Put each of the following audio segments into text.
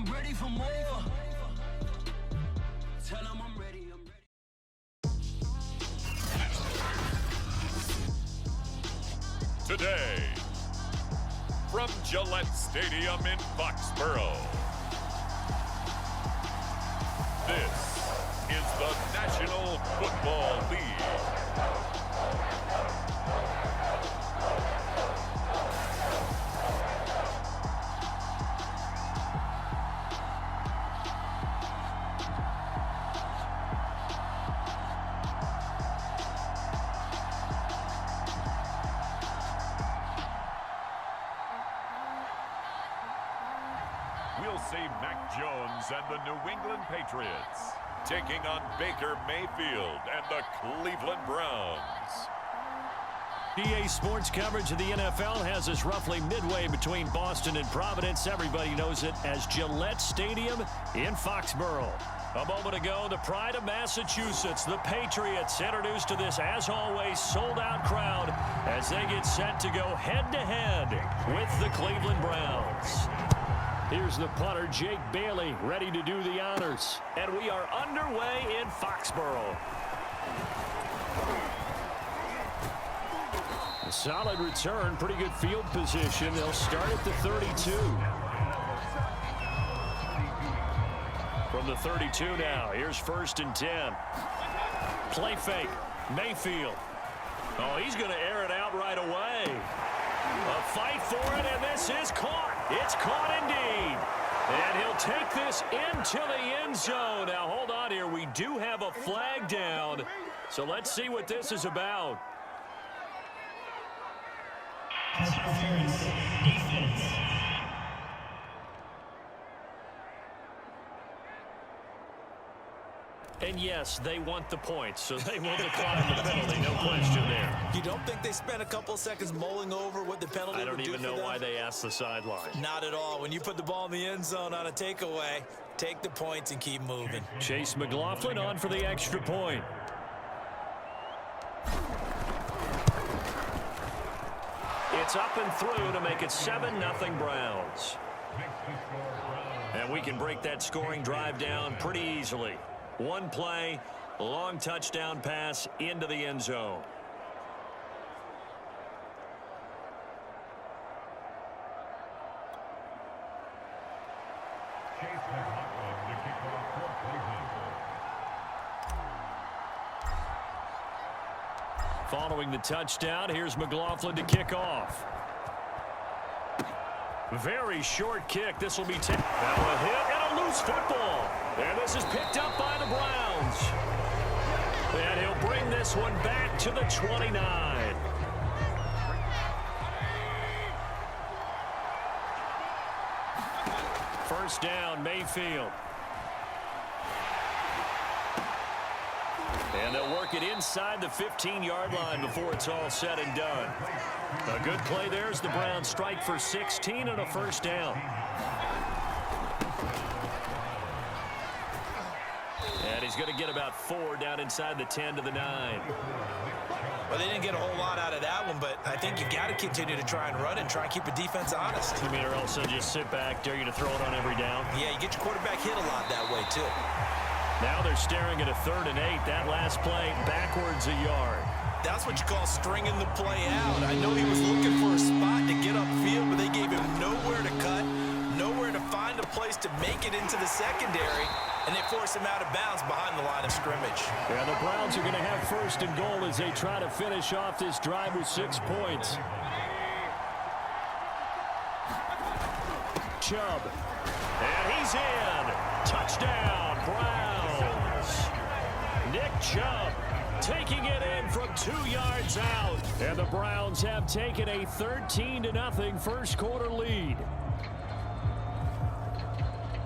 I'm ready for more. Tell them I'm ready, I'm ready. Today, from Gillette Stadium in Foxborough, this is the National Football League. We'll see Mac Jones and the New England Patriots taking on Baker Mayfield and the Cleveland Browns. EA Sports coverage of the NFL has us roughly midway between Boston and Providence. Everybody knows it as Gillette Stadium in Foxborough. A moment ago, the pride of Massachusetts, the Patriots, introduced to this, as always, sold-out crowd as they get set to go head-to-head with the Cleveland Browns. Here's the punter, Jake Bailey, ready to do the honors. And we are underway in Foxborough. A solid return, pretty good field position. They'll start at the 32. From the 32 now, here's 1st and 10. Play fake, Mayfield. Oh, he's going to air it out right away. A fight for it, and this is caught. It's caught indeed. And he'll take this into the end zone. Now, hold on here. We do have a flag down. So let's see what this is about. Defense. And yes, they want the points, so they will decline the penalty, no question there. You don't think they spent a couple seconds mulling over what the penalty would do for them? I don't even know why they asked the sideline. Not at all. When you put the ball in the end zone on a takeaway, take the points and keep moving. Chase McLaughlin on for the extra point. It's up and through to make it 7-0 Browns. And we can break that scoring drive down pretty easily. One play, long touchdown pass into the end zone. Following the touchdown, here's McLaughlin to kick off. Very short kick. This will be taken. Now a hit and a loose football. And this is picked up by the Browns. And he'll bring this one back to the 29. First down, Mayfield. And they'll work it inside the 15-yard line before it's all said and done. A good play there as the Browns strike for 16 and a first down. And he's going to get about 4 down inside the 10 to the 9. Well, they didn't get a whole lot out of that one, but I think you got to continue to try and run and try and keep the defense honest. You mean or else they'll just sit back, dare you to throw it on every down? Yeah, you get your quarterback hit a lot that way, too. Now they're staring at a 3rd and 8. That last play backwards a yard. That's what you call stringing the play out. I know he was looking for a spot to get upfield, but they gave him nowhere to cut, nowhere to find a place to make it into the secondary, and they forced him out of bounds behind the line of scrimmage. Yeah, the Browns are going to have 1st and goal as they try to finish off this drive with 6 points. Chubb. And he's in. Touchdown, Browns. Nick Chubb taking it in from 2 yards out. And the Browns have taken a 13-0 first quarter lead.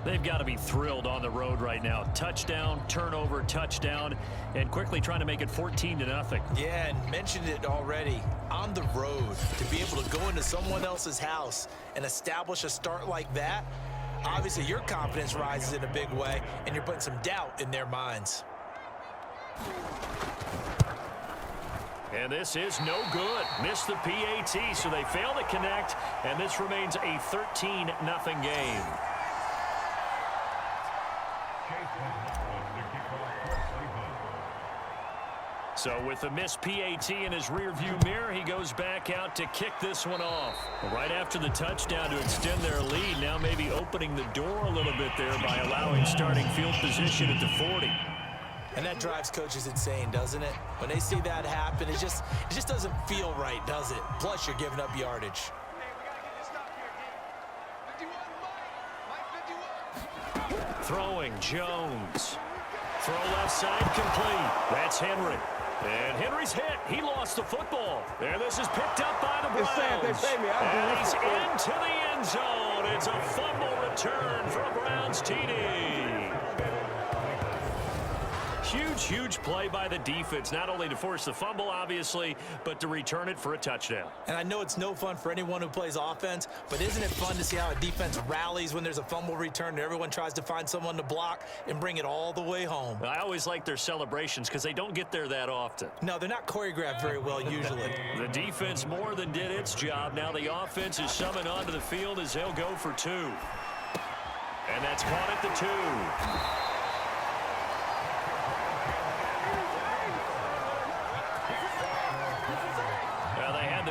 They've got to be thrilled on the road right now. Touchdown, turnover, touchdown, and quickly trying to make it 14-0. Yeah, and mentioned it already. On the road, to be able to go into someone else's house and establish a start like that, obviously your confidence rises in a big way, and you're putting some doubt in their minds. And this is no good. Missed the PAT, so they fail to connect, and this remains a 13-0 game. So with a missed PAT in his rearview mirror, he goes back out to kick this one off. Right after the touchdown to extend their lead, now maybe opening the door a little bit there by allowing starting field position at the 40. And that drives coaches insane, doesn't it? When they see that happen, it just doesn't feel right, does it? Plus, you're giving up yardage. Throwing, Jones. Throw left side, complete. That's Henry. And Henry's hit. He lost the football. And this is picked up by the Browns. And he's into the end zone. It's a fumble return for a Browns TD. Huge play by the defense, not only to force the fumble, obviously, but to return it for a touchdown. And I know it's no fun for anyone who plays offense, but isn't it fun to see how a defense rallies when there's a fumble return and everyone tries to find someone to block and bring it all the way home? I always like their celebrations because they don't get there that often. No, they're not choreographed very well usually. The defense more than did its job. Now the offense is summoned onto the field as they'll go for 2. And that's caught at the 2.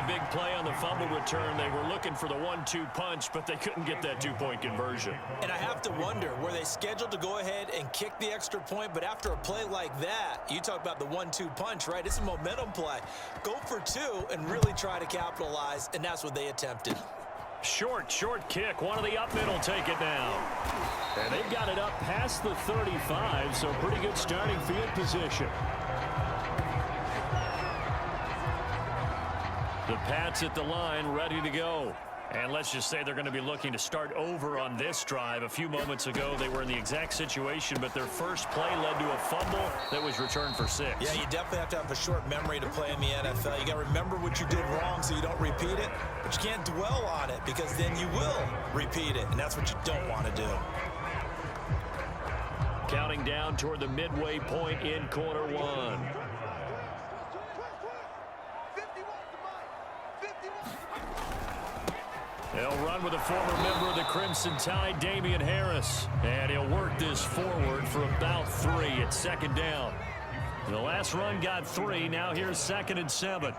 Big play on the fumble return. They were looking for the 1-2 punch, but they couldn't get that 2-point conversion. And I have to wonder, were they scheduled to go ahead and kick the extra point, but after a play like that, you talk about the 1-2 punch, right? It's a momentum play. Go for 2 and really try to capitalize, and that's what they attempted. Short kick. One of the up middle take it down. And they've got it up past the 35, so pretty good starting field position. The Pats at the line, ready to go. And let's just say they're going to be looking to start over on this drive. A few moments ago, they were in the exact situation, but their first play led to a fumble that was returned for 6. Yeah, you definitely have to have a short memory to play in the NFL. You got to remember what you did wrong so you don't repeat it, but you can't dwell on it because then you will repeat it, and that's what you don't want to do. Counting down toward the midway point in quarter 1. They'll run with a former member of the Crimson Tide, Damian Harris. And he'll work this forward for about 3 at second down. The last run got 3. Now here's 2nd and 7.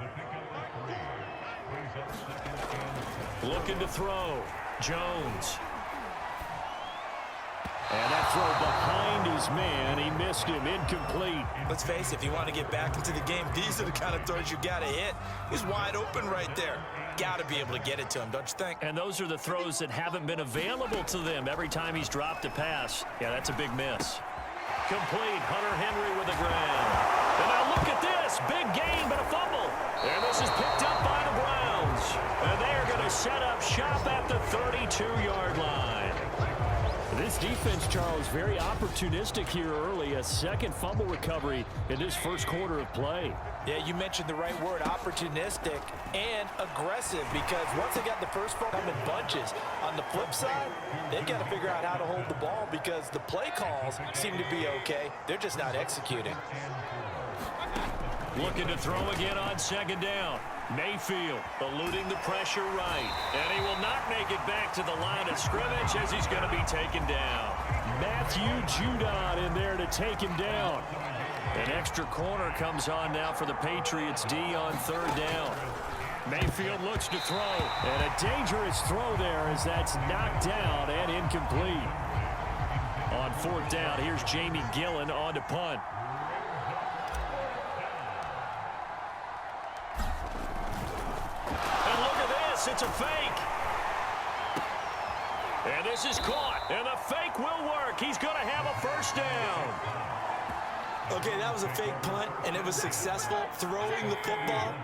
Looking to throw. Jones. And that throw behind his man. He missed him. Incomplete. Let's face it, if you want to get back into the game, these are the kind of throws you got to hit. He's wide open right there. Got to be able to get it to him, don't you think? And those are the throws that haven't been available to them every time he's dropped a pass. Yeah, that's a big miss. Complete. Hunter Henry with the ground. And now look at this. Big gain, but a fumble. And this is picked up by the Browns. And they're going to set up shop at the 32-yard line. This defense, Charles, very opportunistic here early. A second fumble recovery in this first quarter of play. Yeah, you mentioned the right word, opportunistic and aggressive, because once they got the first ball, come in bunches. On the flip side, they've got to figure out how to hold the ball because the play calls seem to be okay. They're just not executing. Looking to throw again on second down. Mayfield eluding the pressure right. And he will not make it back to the line of scrimmage as he's going to be taken down. Matthew Judon in there to take him down. An extra corner comes on now for the Patriots D on 3rd down. Mayfield looks to throw. And a dangerous throw there as that's knocked down and incomplete. On 4th down, here's Jamie Gillen on to punt. It's a fake. And this is caught. And the fake will work. He's going to have a first down. Okay, that was a fake punt, and it was successful throwing the football.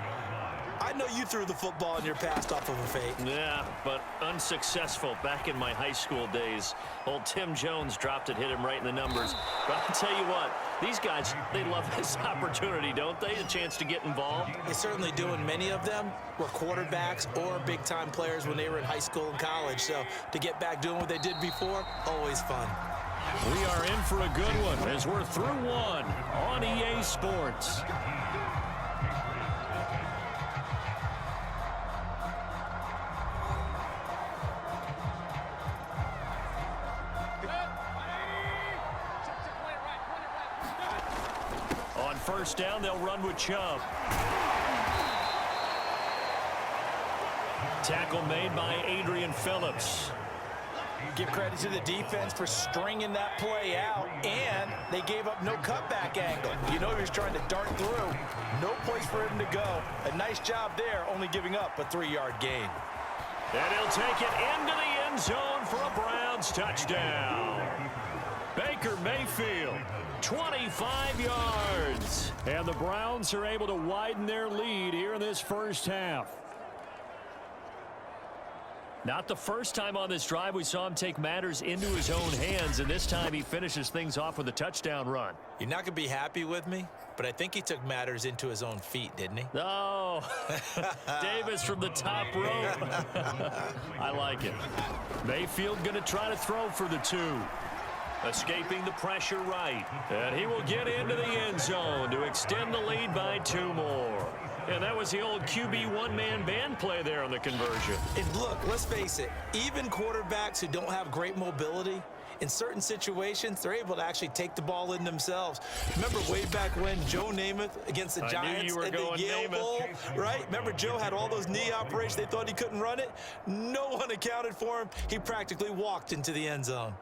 I know you threw the football and you're passed off of a fake. Yeah, but unsuccessful back in my high school days. Old Tim Jones dropped it, hit him right in the numbers. But I'll tell you what, these guys, they love this opportunity, don't they? A chance to get involved. They certainly do, and many of them were quarterbacks or big-time players when they were in high school and college. So to get back doing what they did before, always fun. We are in for a good one as we're through 1 on EA Sports. first down. They'll run with Chubb. Tackle made by Adrian Phillips. Give credit to the defense for stringing that play out, and they gave up no cutback angle. You know he was trying to dart through. No place for him to go. A nice job there, only giving up a 3-yard gain. And he'll take it into the end zone for a Browns touchdown. Baker Mayfield, 25 yards. And the Browns are able to widen their lead here in this first half. Not the first time on this drive we saw him take matters into his own hands, and this time he finishes things off with a touchdown run. You're not going to be happy with me, but I think he took matters into his own feet, didn't he? Oh, Davis from the top rope. I like it. Mayfield going to try to throw for the 2. Escaping the pressure right. And he will get into the end zone to extend the lead by 2 more. And that was the old QB one-man band play there on the conversion. And look, let's face it, even quarterbacks who don't have great mobility, in certain situations, they're able to actually take the ball in themselves. Remember way back when Joe Namath against the Giants at the Yale Bowl, right? Remember Joe had all those knee operations. They thought he couldn't run it. No one accounted for him. He practically walked into the end zone.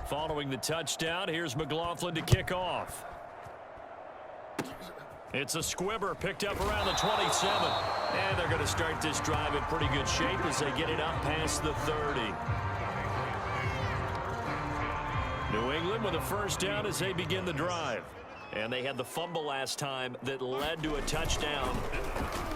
Following the touchdown, here's McLaughlin to kick off. It's a squibber picked up around the 27. And they're going to start this drive in pretty good shape as they get it up past the 30. New England with a first down as they begin the drive. And they had the fumble last time that led to a touchdown.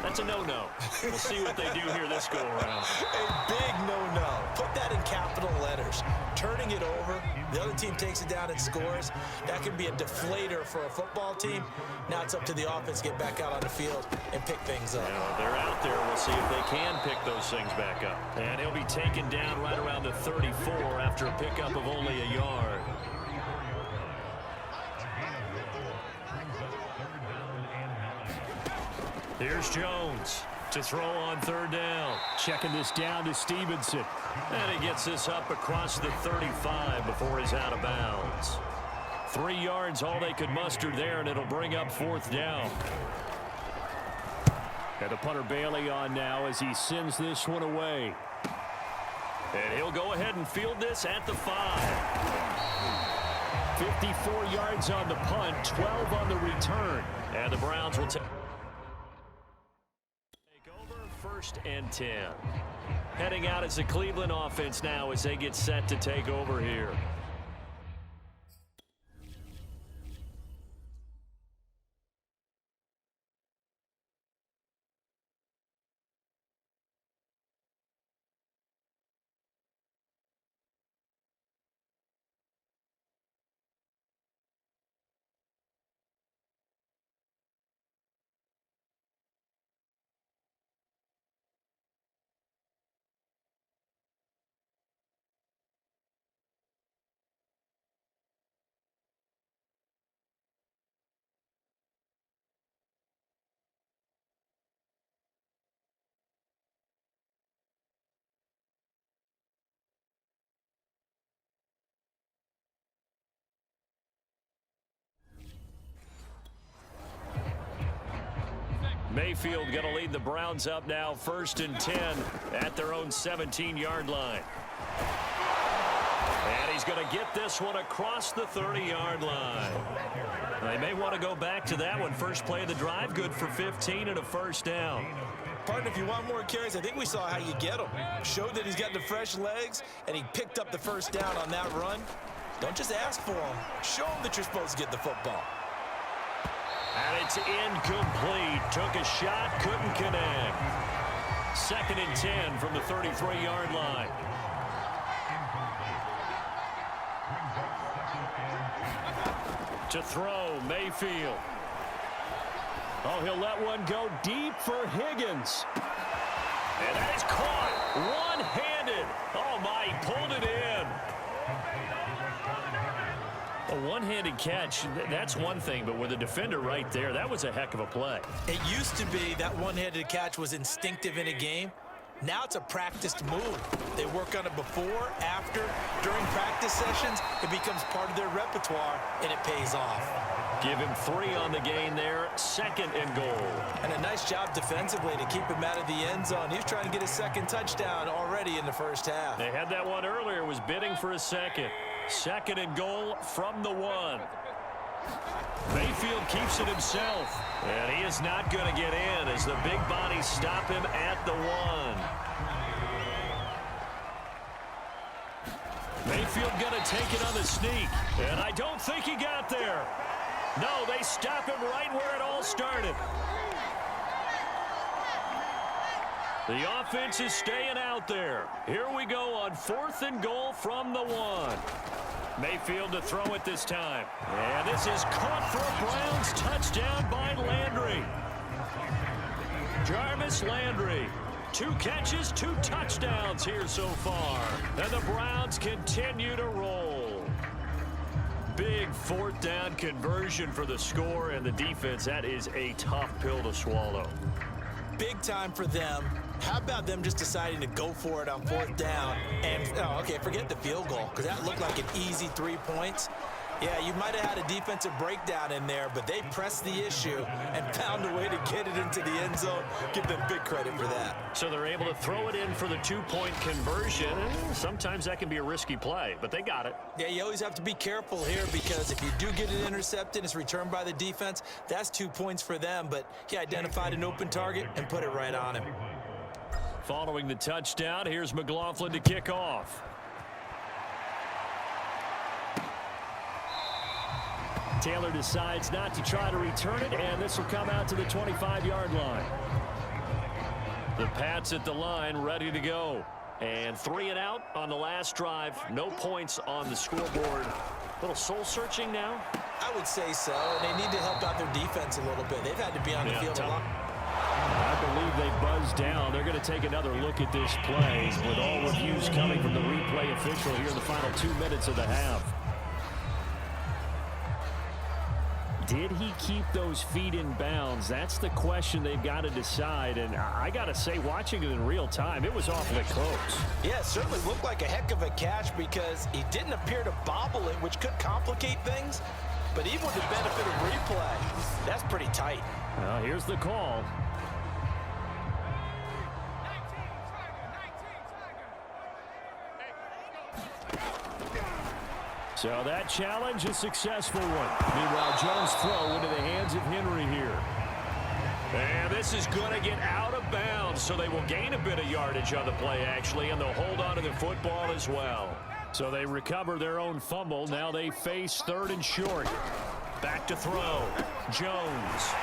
That's a no-no. We'll see what they do here this go-around. A big no-no. Put that in capital letters. Turning it over, the other team takes it down and scores. That can be a deflator for a football team. Now it's up to the offense to get back out on the field and pick things up. Well, they're out there. We'll see if they can pick those things back up. And he'll be taken down right around the 34 after a pickup of only a yard. Here's Jones to throw on third down. Checking this down to Stevenson. And he gets this up across the 35 before he's out of bounds. 3 yards, all they could muster there, and it'll bring up fourth down. And the punter Bailey on now as he sends this one away. And he'll go ahead and field this at the 5. 54 yards on the punt, 12 on the return. And the Browns will take over 1st and 10. Heading out as the Cleveland offense now as they get set to take over here. Mayfield going to lead the Browns up now 1st and 10 at their own 17-yard line. And he's going to get this one across the 30-yard line. They may want to go back to that one. First play of the drive, good for 15 and a first down. Partner, if you want more carries, I think we saw how you get him. Showed that he's got the fresh legs, and he picked up the first down on that run. Don't just ask for him. Show him that you're supposed to get the football. And it's incomplete. Took a shot, couldn't connect. 2nd and 10 from the 33-yard line. To throw, Mayfield. Oh, he'll let one go deep for Higgins. And that is caught one-handed. Oh, my, he pulled it in. A one-handed catch, that's one thing, but with a defender right there, that was a heck of a play. It used to be that one-handed catch was instinctive in a game. Now it's a practiced move. They work on it before, after, during practice sessions. It becomes part of their repertoire, and it pays off. Give him 3 on the gain there, 2nd and goal. And a nice job defensively to keep him out of the end zone. He was trying to get his 2nd touchdown already in the first half. They had that one earlier, was bidding for a 2nd. 2nd and goal from the 1. Mayfield keeps it himself. And he is not going to get in as the big bodies stop him at the 1. Mayfield going to take it on the sneak. And I don't think he got there. No, they stop him right where it all started. The offense is staying out there. Here we go on 4th and goal from the 1. Mayfield to throw it this time. And this is caught for a Browns touchdown by Landry. Jarvis Landry. 2 catches, 2 touchdowns here so far. And the Browns continue to roll. Big 4th down conversion for the score, and the defense, that is a tough pill to swallow. Big time for them. How about them just deciding to go for it on 4th down? And, okay, forget the field goal, because that looked like an easy 3 points. Yeah, you might have had a defensive breakdown in there, but they pressed the issue and found a way to get it into the end zone. Give them big credit for that. So they're able to throw it in for the 2-point conversion. Sometimes that can be a risky play, but they got it. Yeah, you always have to be careful here because if you do get it intercepted, it's returned by the defense. That's 2 points for them, but he identified an open target and put it right on him. Following the touchdown, here's McLaughlin to kick off. Taylor decides not to try to return it, and this will come out to the 25-yard line. The Pats at the line, ready to go. And 3 and out on the last drive. No points on the scoreboard. A little soul-searching now? I would say so, and they need to help out their defense a little bit. They've had to be on the field a lot. I believe they buzzed down. They're going to take another look at this play with all reviews coming from the replay official here in the final 2 minutes of the half. Did he keep those feet in bounds? That's the question they've got to decide. And I got to say, watching it in real time, it was awfully close. Yeah, it certainly looked like a heck of a catch because he didn't appear to bobble it, which could complicate things. But even with the benefit of replay, that's pretty tight. Well, here's the call. So that challenge, a successful one. Meanwhile, Jones' throw into the hands of Henry here. And this is going to get out of bounds, so they will gain a bit of yardage on the play, actually, and they'll hold on to the football as well. So they recover their own fumble. Now they face 3rd and short. Back to throw. Jones.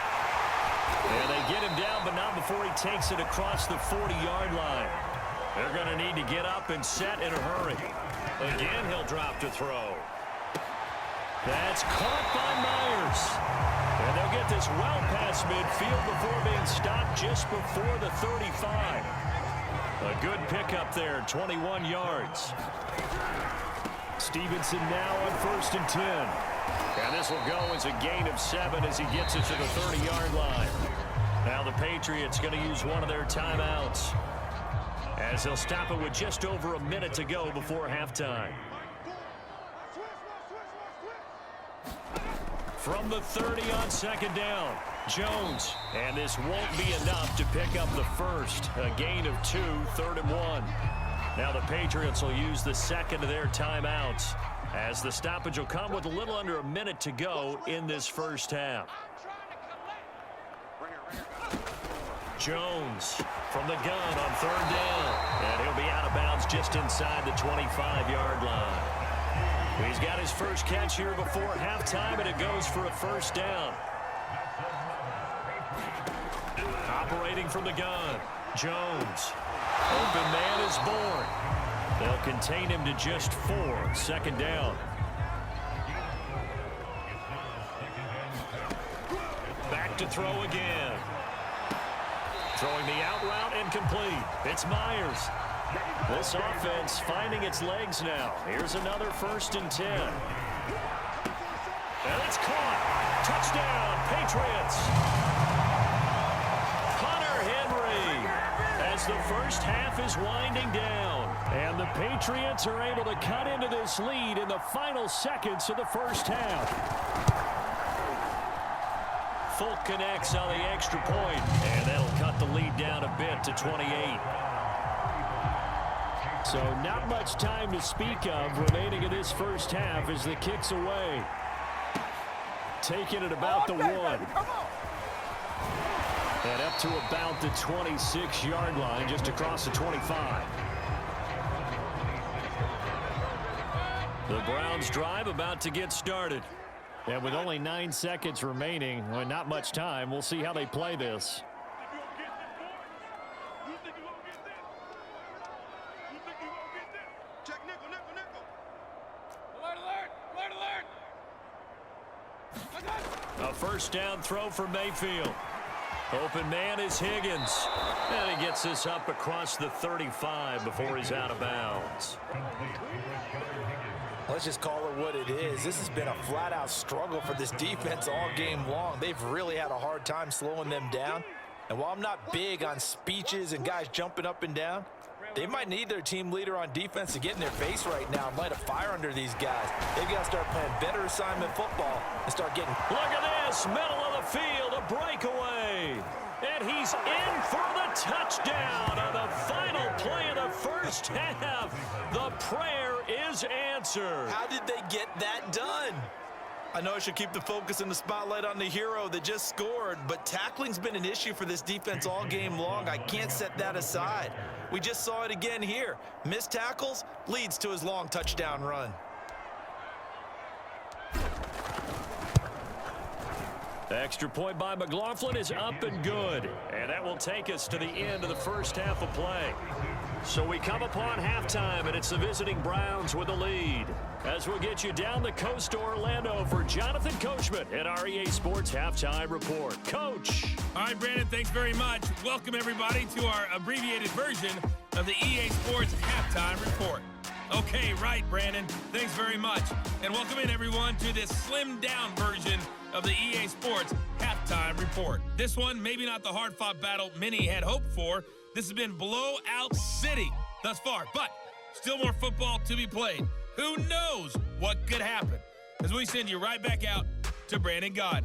And they get him down, but not before he takes it across the 40-yard line. They're going to need to get up and set in a hurry. Again, he'll drop to throw. That's caught by Myers. And they'll get this well past midfield before being stopped just before the 35. A good pickup there, 21 yards. Stevenson now on 1st and 10. And this will go as a gain of 7 as he gets it to the 30-yard line. Now the Patriots going to use one of their timeouts, as they'll stop it with just over a minute to go before halftime. From the 30 on 2nd down, Jones. And this won't be enough to pick up the first. A gain of 2, 3rd and 1. Now the Patriots will use the 2nd of their timeouts, as the stoppage will come with a little under a minute to go in this first half. Jones from the gun on 3rd down. And he'll be out of bounds just inside the 25-yard line. He's got his first catch here before halftime, and it goes for a 1st down. Operating from the gun, Jones. Open man is born. They'll contain him to just 4. 2nd down. Back to throw again. Throwing the out route incomplete. It's Myers. This offense finding its legs now. Here's another 1st and 10. And it's caught. Touchdown, Patriots. Hunter Henry, as the first half is winding down. And the Patriots are able to cut into this lead in the final seconds of the first half. Folk connects on the extra point, and that'll cut the lead down a bit to 28. So not much time to speak of remaining in this first half as the kick's away. Taking it about the 1. And up to about the 26-yard line, just across the 25. The Browns drive about to get started. And with only 9 seconds remaining, well, not much time, we'll see how they play this. A first down throw for Mayfield. Open man is Higgins. And he gets this up across the 35 before he's out of bounds. Let's just call it what it is. This has been a flat-out struggle for this defense all game long. They've really had a hard time slowing them down. And while I'm not big on speeches and guys jumping up and down, they might need their team leader on defense to get in their face right now and light a fire under these guys. They've got to start playing better assignment football and start getting... Look at this, middle of the field, a breakaway. And he's in for the touchdown on the final play of the first half. The prayer is answered. How did they get that done? I know I should keep the focus and the spotlight on the hero that just scored, but tackling's been an issue for this defense all game long. I can't set that aside. We just saw it again here. Missed tackles leads to his long touchdown run. The extra point by McLaughlin is up and good. And that will take us to the end of the first half of play. So we come upon halftime, and it's the visiting Browns with the lead. As we'll get you down the coast to Orlando for Jonathan Coachman at our EA Sports Halftime Report. Coach. All right, Brandon, thanks very much. Welcome, everybody, to our abbreviated version of the EA Sports Halftime Report. Okay, right, Brandon. Thanks very much. And welcome in, everyone, to this slimmed-down version of the EA Sports Halftime Report. This one, maybe not the hard-fought battle many had hoped for. This has been blowout city thus far, but still more football to be played. Who knows what could happen? As we send you right back out to Brandon Gaudin.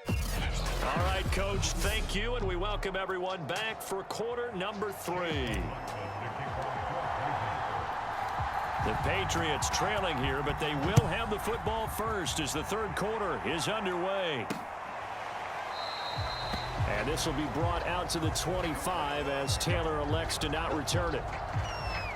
All right, Coach, thank you, and we welcome everyone back for quarter number 3. The Patriots trailing here, but they will have the football first as the third quarter is underway. And this will be brought out to the 25 as Taylor elects to not return it.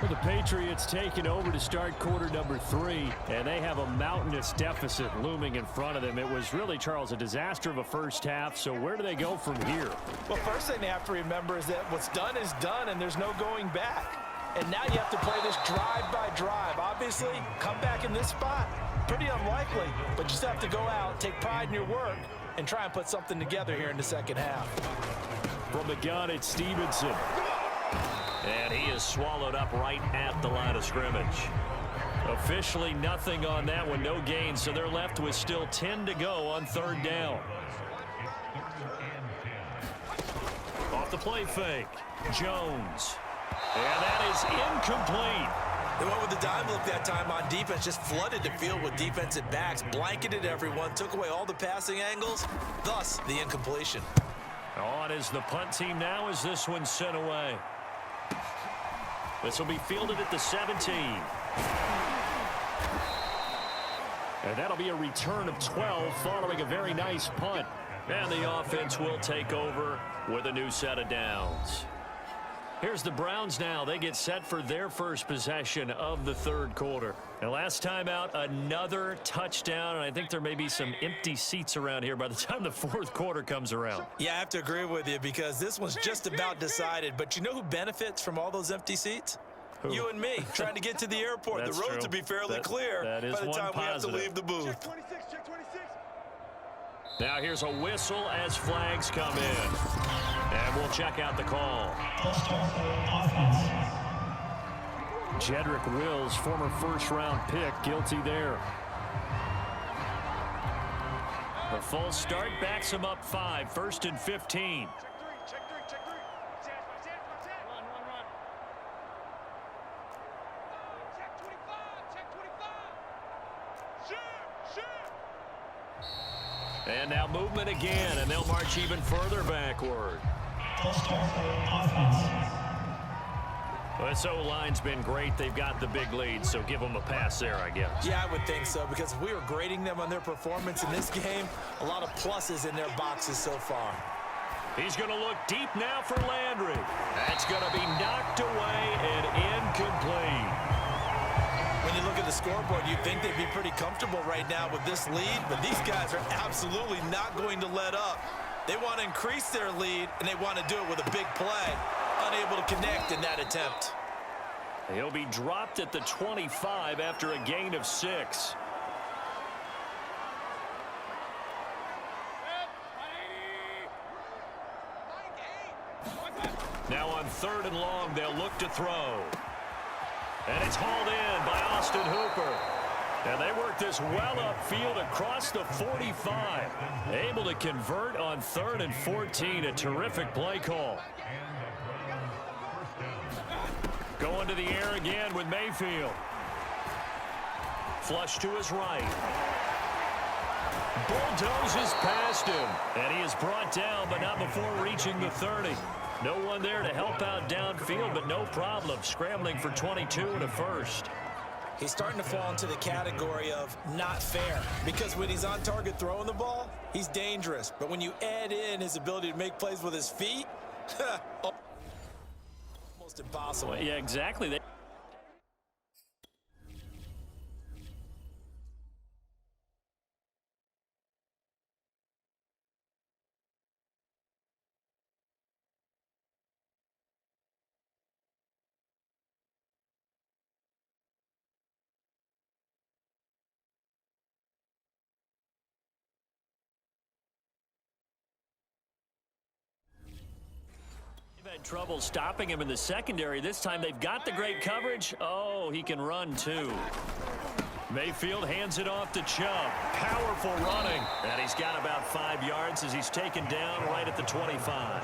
Well, the Patriots taking over to start quarter number 3, and they have a mountainous deficit looming in front of them. It was really, Charles, a disaster of a first half, so where do they go from here? Well, first thing they have to remember is that what's done is done, and there's no going back. And now you have to play this drive by drive. Obviously, come back in this spot, pretty unlikely, but you just have to go out, take pride in your work, and try and put something together here in the second half. From the gun, it's Stevenson. And he is swallowed up right at the line of scrimmage. Officially nothing on that one, no gain, so they're left with still 10 to go on third down. Off the play fake, Jones. And that is incomplete. They went with the dime look that time on defense, just flooded the field with defensive backs, blanketed everyone, took away all the passing angles, thus the incompletion. On is the punt team now as this one's sent away. This will be fielded at the 17. And that'll be a return of 12 following a very nice punt. And the offense will take over with a new set of downs. Here's the Browns now. They get set for their first possession of the third quarter. And last time out, another touchdown. And I think there may be some empty seats around here by the time the fourth quarter comes around. Yeah, I have to agree with you because this one's just about decided. But you know who benefits from all those empty seats? Who? You and me, trying to get to the airport. The roads will be fairly clear by the time we have to leave the booth. Check 26, check 26. Now here's a whistle as flags come in. And we'll check out the call. Jedrick Wills, former first-round pick, guilty there. The false start backs him up 5, 1st and 15. Check three, check three. Run. Check 25, check 25. Shoot. And now movement again, and they'll march even further backward. Well, this O-line's been great. They've got the big lead, so give them a pass there, I guess. Yeah, I would think so, because if we were grading them on their performance in this game, a lot of pluses in their boxes so far. He's going to look deep now for Landry. That's going to be knocked away and incomplete. When you look at the scoreboard, you'd think they'd be pretty comfortable right now with this lead, but these guys are absolutely not going to let up. They want to increase their lead, and they want to do it with a big play. Unable to connect in that attempt. He'll be dropped at the 25 after a gain of 6. Now on 3rd and long, they'll look to throw. And it's hauled in by Austin Hooper. And they work this well upfield across the 45. Able to convert on 3rd and 14. A terrific play call. Going to the air again with Mayfield. Flush to his right. Bulldozes past him. And he is brought down, but not before reaching the 30. No one there to help out downfield, but no problem. Scrambling for 22 and a first. He's starting to fall into the category of not fair, because when he's on target throwing the ball, he's dangerous. But when you add in his ability to make plays with his feet, almost impossible. Well, yeah, exactly. Had trouble stopping him in the secondary. This time they've got the great coverage. Oh, he can run too. Mayfield hands it off to Chubb. Powerful running. And he's got about 5 yards as he's taken down right at the 25.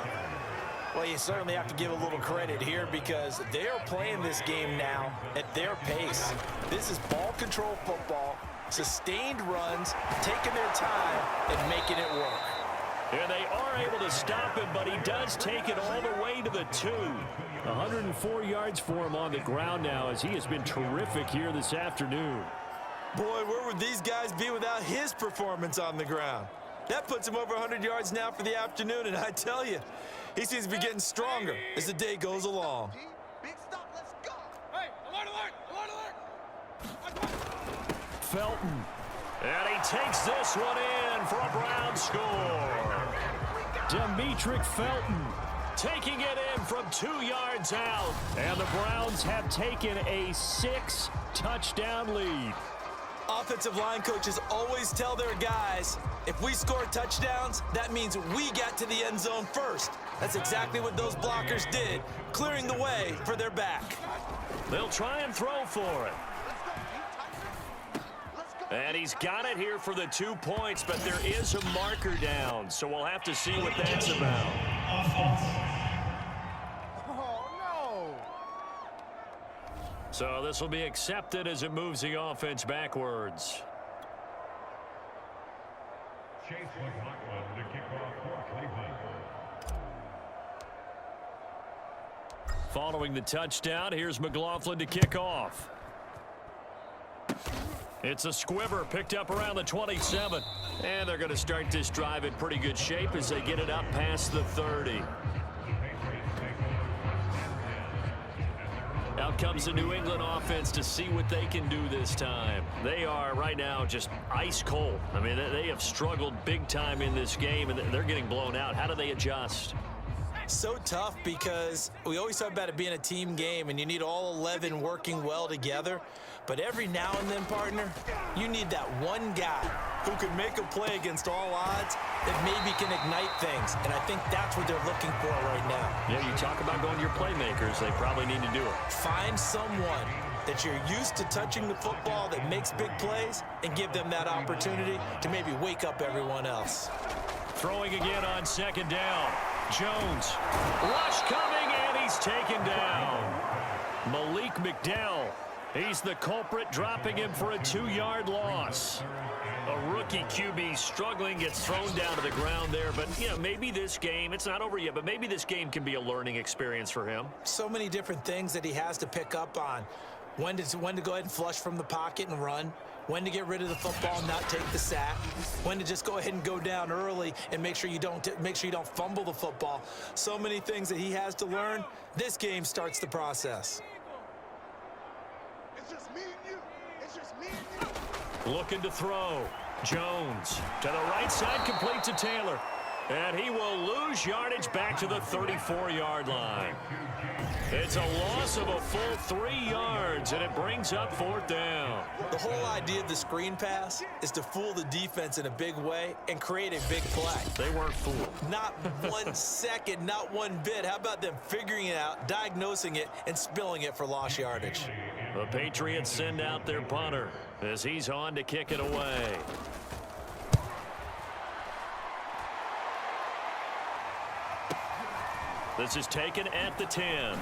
Well, you certainly have to give a little credit here, because they are playing this game now at their pace. This is ball control football, sustained runs, taking their time and making it work. And they are able to stop him, but he does take it all the way to the 2. 104 yards for him on the ground now, as he has been terrific here this afternoon. Boy, where would these guys be without his performance on the ground? That puts him over 100 yards now for the afternoon, and I tell you, he seems to be getting stronger as the day goes along. Big stop, let's go. Hey, alert, alert, alert, alert. Felton. And he takes this one in for a Brown score. Demetric Felton taking it in from 2 yards out. And the Browns have taken a 6-touchdown lead. Offensive line coaches always tell their guys, if we score touchdowns, that means we got to the end zone first. That's exactly what those blockers did, clearing the way for their back. They'll try and throw for it. And he's got it here for the 2 points, but there is a marker down, so we'll have to see what that's about. Oh, no. So this will be accepted as it moves the offense backwards. Following the touchdown, here's McLaughlin to kick off. It's a squibber picked up around the 27. And they're going to start this drive in pretty good shape as they get it up past the 30. Out comes the New England offense to see what they can do this time. They are right now just ice cold. I mean, they have struggled big time in this game, and they're getting blown out. How do they adjust? So tough, because we always talk about it being a team game, and you need all 11 working well together. But every now and then, partner, you need that one guy who can make a play against all odds that maybe can ignite things. And I think that's what they're looking for right now. Yeah, you talk about going to your playmakers. They probably need to do it. Find someone that you're used to touching the football that makes big plays and give them that opportunity to maybe wake up everyone else. Throwing again on 2nd down. Jones. Rush coming, and he's taken down. Malik McDowell He's the culprit, dropping him for a 2-yard loss. A rookie QB struggling, gets thrown down to the ground there. But, you know, maybe this game, it's not over yet, but maybe this game can be a learning experience for him. So many different things that he has to pick up on. When to go ahead and flush from the pocket and run. When to get rid of the football and not take the sack. When to just go ahead and go down early and make sure you don't fumble the football. So many things that he has to learn. This game starts the process. It's just me and you. It's just me and you. Looking to throw. Jones to the right side, complete to Taylor. And he will lose yardage back to the 34-yard line. It's a loss of a full 3 yards, and it brings up 4th down. The whole idea of the screen pass is to fool the defense in a big way and create a big play. They weren't fooled. Not 1 second, not one bit. How about them figuring it out, diagnosing it, and spilling it for lost yardage? The Patriots send out their punter as he's on to kick it away. This is taken at the 10.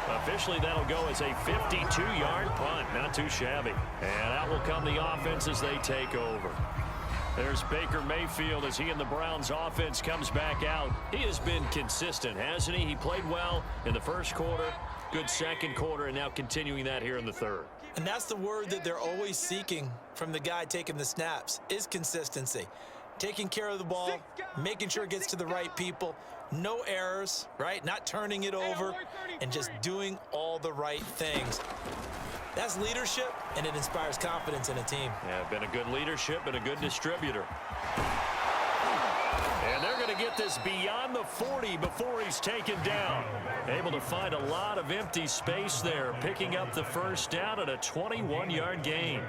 Officially, that'll go as a 52-yard punt. Not too shabby. And out will come the offense as they take over. There's Baker Mayfield as he and the Browns offense comes back out. He has been consistent, hasn't he? He played well in the first quarter, good second quarter, and now continuing that here in the third. And that's the word that they're always seeking from the guy taking the snaps, is consistency. Taking care of the ball, making sure it gets to the right people, no errors, right? Not turning it over, and just doing all the right things. That's leadership, and it inspires confidence in a team. Yeah, been a good leadership and a good distributor. And they're going to get this beyond the 40 before he's taken down. Able to find a lot of empty space there, picking up the first down at a 21-yard gain.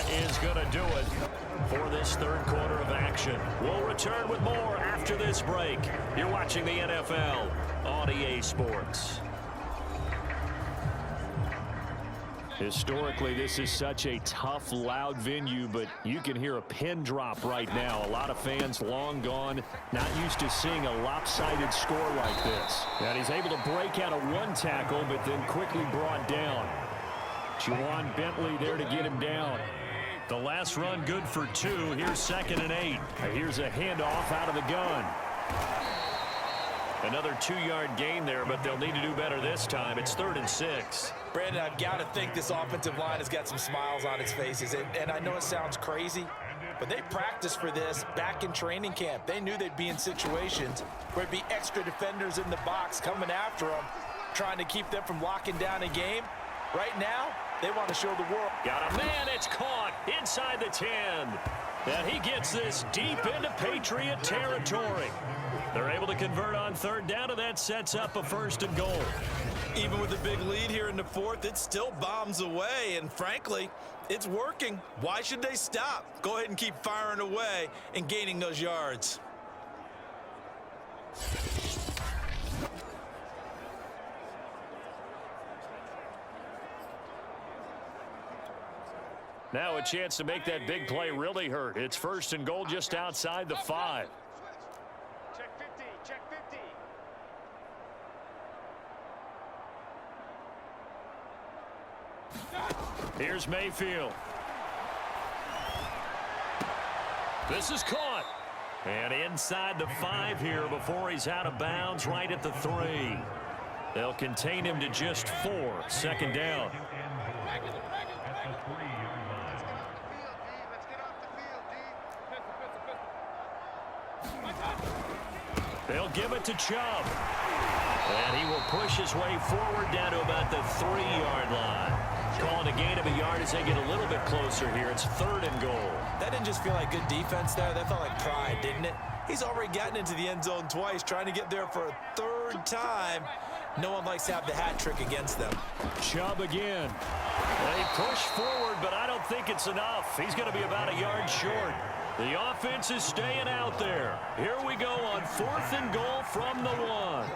Is going to do it for this third quarter of action. We'll return with more after this break. You're watching the NFL on EA Sports. Historically, this is such a tough, loud venue, but you can hear a pin drop right now. A lot of fans long gone, not used to seeing a lopsided score like this. And he's able to break out of one tackle, but then quickly brought down. Juwan Bentley there to get him down. The last run good for 2. Here's 2nd and 8. Here's a handoff out of the gun. Another 2-yard gain there, but they'll need to do better this time. It's 3rd and 6. Brandon, I've got to think this offensive line has got some smiles on its faces. And I know it sounds crazy, but they practiced for this back in training camp. They knew they'd be in situations where it'd be extra defenders in the box coming after them, trying to keep them from locking down a game. Right now, they want to show the world. Got a man, it's caught inside the 10. And he gets this deep into Patriot territory. They're able to convert on 3rd down, and that sets up a 1st and goal. Even with a big lead here in the 4th, it still bombs away, and frankly, it's working. Why should they stop? Go ahead and keep firing away and gaining those yards. Now a chance to make that big play really hurt. It's 1st and goal just outside the 5. Check 50, check 50. Here's Mayfield. This is caught. And inside the 5 here before he's out of bounds right at the 3. They'll contain him to just 4. Second down. They'll give it to Chubb. And he will push his way forward down to about the 3-yard line. Calling a gain of a yard as they get a little bit closer here. It's 3rd and goal. That didn't just feel like good defense there. That felt like pride, didn't it? He's already gotten into the end zone twice, trying to get there for a 3rd time. No one likes to have the hat trick against them. Chubb again. They push forward, but I don't think it's enough. He's going to be about a yard short. The offense is staying out there. Here we go on 4th and goal from the 1.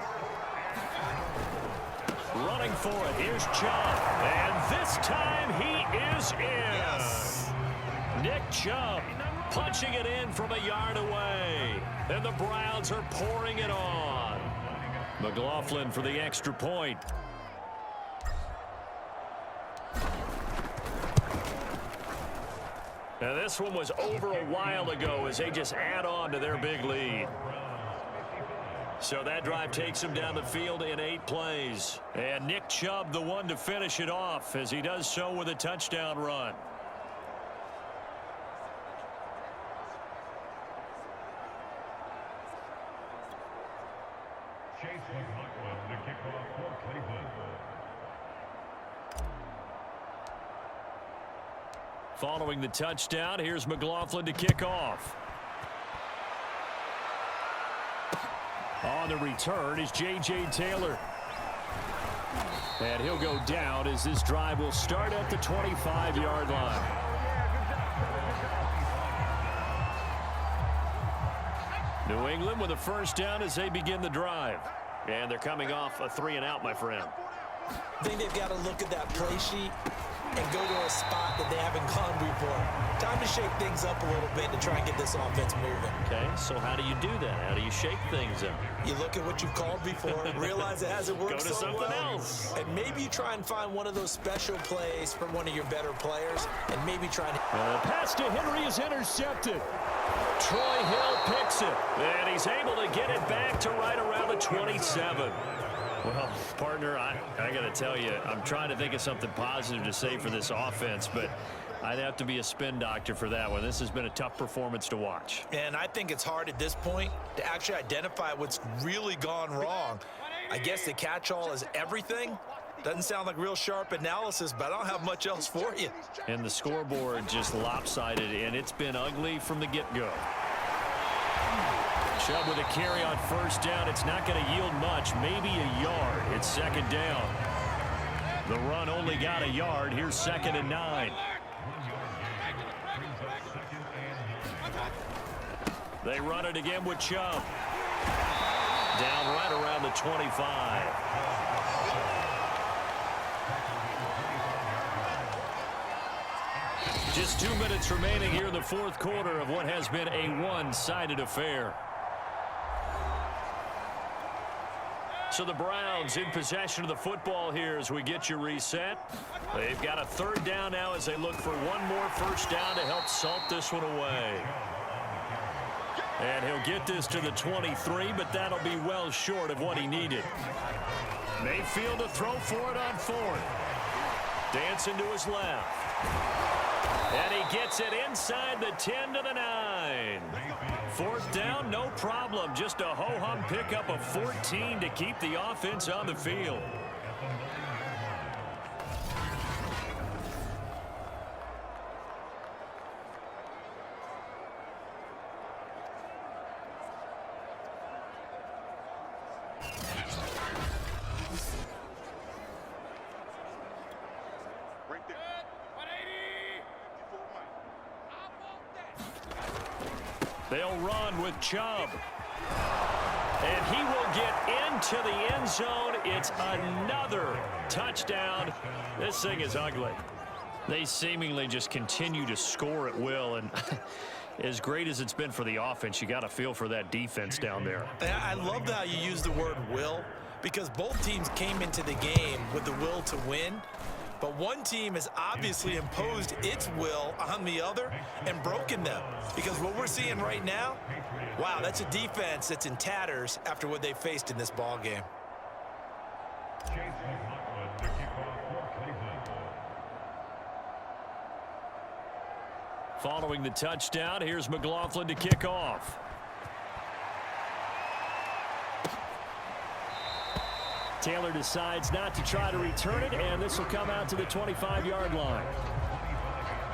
Running for it. Here's Chubb. And this time he is in. Yes. Nick Chubb punching it in from a yard away. And the Browns are pouring it on. McLaughlin for the extra point. Now this one was over a while ago as they just add on to their big lead. So that drive takes him down the field in 8 plays. And Nick Chubb the one to finish it off as he does so with a touchdown run. Following the touchdown, here's McLaughlin to kick off. On the return is J.J. Taylor. And he'll go down as this drive will start at the 25-yard line. New England with a first down as they begin the drive. And they're coming off a 3-and-out, my friend. I think they've got to look at that play sheet and go to a spot that they haven't gone before. Time to shake things up a little bit to try and get this offense moving. Okay, so how do you do that? How do you shake things up? You look at what you've called before, realize it hasn't worked Go to so something well, else. and maybe you try and find one of those special plays from one of your better players, and maybe try to... Pass to Henry is intercepted. Troy Hill picks it, and he's able to get it back to right around the 27. Well, partner, I got to tell you, I'm trying to think of something positive to say for this offense, but I'd have to be a spin doctor for that one. This has been a tough performance to watch. And I think it's hard at this point to actually identify what's really gone wrong. I guess the catch-all is everything. Doesn't sound like real sharp analysis, but I don't have much else for you. And the scoreboard just lopsided, and it's been ugly from the get-go. Chubb with a carry on first down. It's not going to yield much, maybe a yard. It's second down. The run only got a yard. Here's 2nd and 9. They run it again with Chubb. Down right around the 25. Just 2 minutes remaining here in the 4th quarter of what has been a one-sided affair. So the Browns in possession of the football here as we get you reset. They've got a 3rd down now as they look for one more first down to help salt this one away. And he'll get this to the 23, but that'll be well short of what he needed. Mayfield to throw for it on 4th. Dancing to his left. And he gets it inside the 10 to the 9. 4th down, no problem. Just a ho-hum pickup of 14 to keep the offense on the field. They'll run with Chubb. And he will get into the end zone. It's another touchdown. This thing is ugly. They seemingly just continue to score at will. And as great as it's been for the offense, you got to feel for that defense down there. I love how you use the word will, because both teams came into the game with the will to win. But one team has obviously imposed its will on the other and broken them. Because what we're seeing right now, wow, that's a defense that's in tatters after what they faced in this ball game. Following the touchdown, here's McLaughlin to kick off. Taylor decides not to try to return it, and this will come out to the 25-yard line.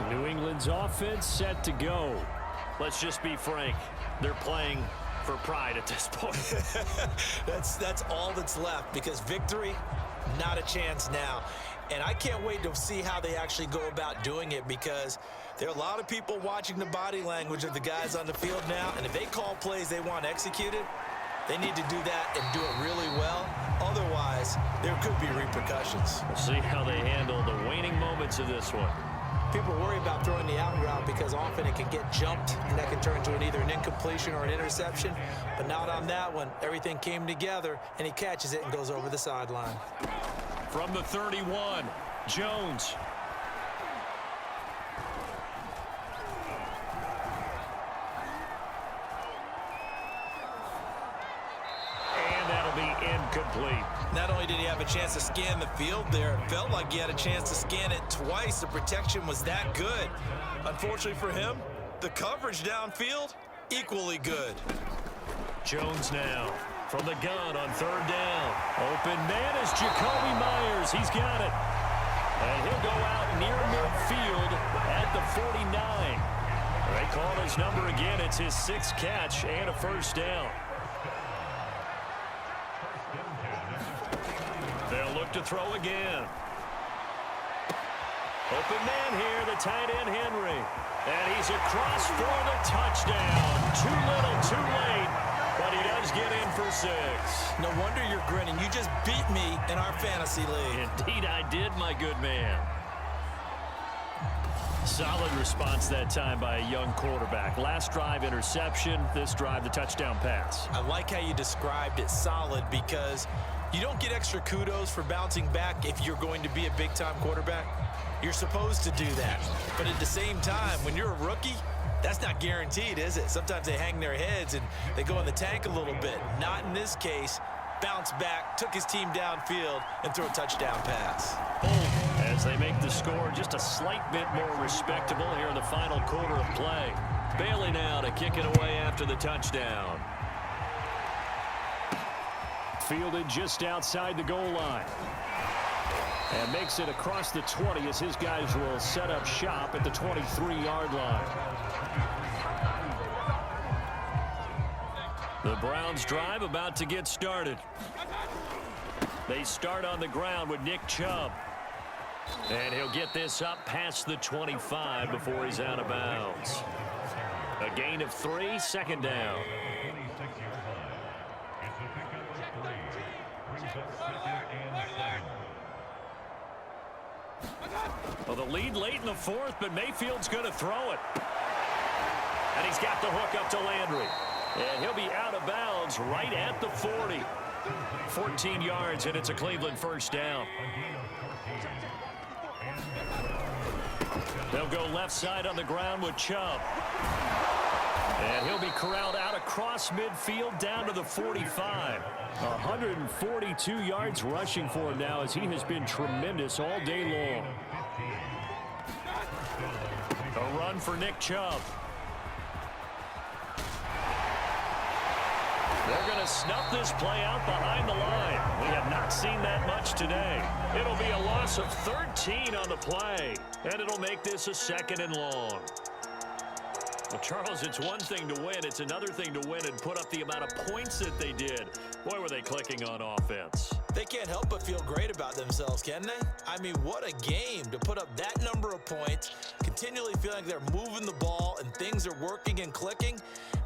New England's offense set to go. Let's just be frank. They're playing for pride at this point. That's all that's left, because victory, not a chance now. And I can't wait to see how they actually go about doing it, because there are a lot of people watching the body language of the guys on the field now, and if they call plays they want executed, they need to do that and do it really well. Otherwise, there could be repercussions. We'll see how they handle the waning moments of this one. People worry about throwing the out route because often it can get jumped, and that can turn into either an incompletion or an interception. But not on that one. Everything came together, and he catches it and goes over the sideline. From the 31, Jones. And that'll be incomplete. Not only did he have a chance to scan the field there, it felt like he had a chance to scan it twice. The protection was that good. Unfortunately for him, the coverage downfield, equally good. Jones now from the gun on third down. Open man is Jacoby Myers. He's got it. And he'll go out near midfield at the 49. They call his number again. It's his 6th catch and a first down. They'll look to throw again. Open man here, the tight end Henry. And he's across for the touchdown. Too little, too late. But he does get in for 6. No wonder you're grinning. You just beat me in our fantasy league. Indeed I did, my good man. Solid response that time by a young quarterback. Last drive, interception. This drive, the touchdown pass. I like how you described it, solid, because you don't get extra kudos for bouncing back if you're going to be a big-time quarterback. You're supposed to do that. But at the same time, when you're a rookie, that's not guaranteed, is it? Sometimes they hang their heads and they go in the tank a little bit. Not in this case. Bounced back, took his team downfield, and threw a touchdown pass. As they make the score just a slight bit more respectable here in the final quarter of play. Bailey now to kick it away after the touchdown. Fielded just outside the goal line. And makes it across the 20 as his guys will set up shop at the 23-yard line. The Browns drive about to get started. They start on the ground with Nick Chubb. And he'll get this up past the 25 before he's out of bounds. A gain of 3, second down. Well, the lead late in the 4th, but Mayfield's going to throw it. And he's got the hook up to Landry. And he'll be out of bounds right at the 40. 14 yards, and it's a Cleveland first down. They'll go left side on the ground with Chubb. And he'll be corralled out across midfield down to the 45. 142 yards rushing for him now as he has been tremendous all day long. A run for Nick Chubb. They're going to snuff this play out behind the line. We have not seen that much today. It'll be a loss of 13 on the play, and it'll make this a 2nd and long. Well, Charles, it's one thing to win. It's another thing to win and put up the amount of points that they did. Boy, were they clicking on offense. They can't help but feel great about themselves, can they? I mean, what a game to put up that number of points, continually feeling like they're moving the ball and things are working and clicking.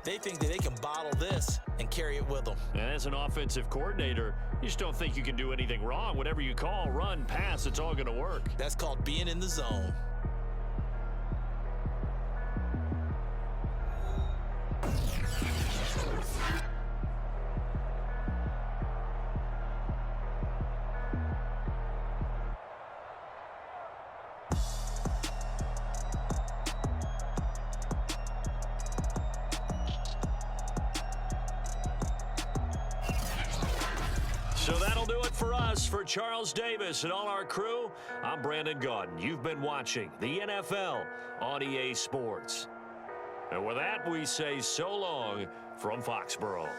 They think that they can bottle this and carry it with them. And as an offensive coordinator, you just don't think you can do anything wrong. Whatever you call, run, pass, it's all going to work. That's called being in the zone. for us. For Charles Davis and all our crew, I'm Brandon Gaudin. You've been watching the NFL on EA Sports. And with that, we say so long from Foxborough.